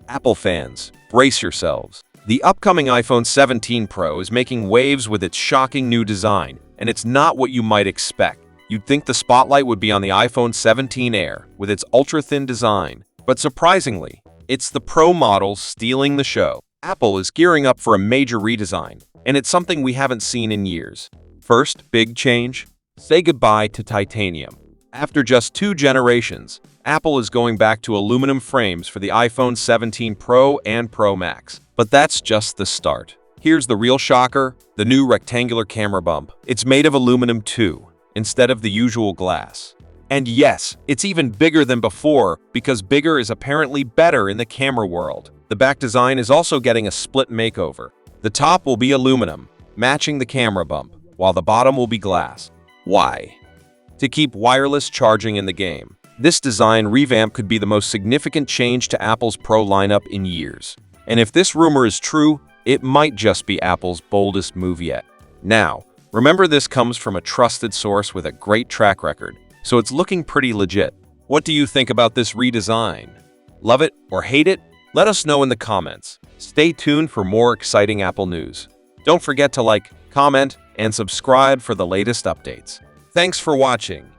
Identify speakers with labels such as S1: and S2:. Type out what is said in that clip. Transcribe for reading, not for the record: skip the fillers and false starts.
S1: Apple fans, brace yourselves. The upcoming iPhone 17 Pro is making waves with its shocking new design, and it's not what you might expect. You'd think the spotlight would be on the iPhone 17 Air with its ultra-thin design, but surprisingly, it's the Pro models stealing the show. Apple is gearing up for a major redesign, and it's something we haven't seen in years. First big change: say goodbye to titanium. After just 2 generations, Apple is going back to aluminum frames for the iPhone 17 Pro and Pro Max. But that's just the start. Here's the real shocker: the new rectangular camera bump. It's made of aluminum too, instead of the usual glass. And yes, it's even bigger than before, because bigger is apparently better in the camera world. The back design is also getting a split makeover. The top will be aluminum, matching the camera bump, while the bottom will be glass. Why? To keep wireless charging in the game. This design revamp could be the most significant change to Apple's Pro lineup in years. And if this rumor is true, it might just be Apple's boldest move yet. Now, remember, this comes from a trusted source with a great track record, so it's looking pretty legit. What do you think about this redesign? Love it or hate it? Let us know in the comments. Stay tuned for more exciting Apple news. Don't forget to like, comment, and subscribe for the latest updates. Thanks for watching.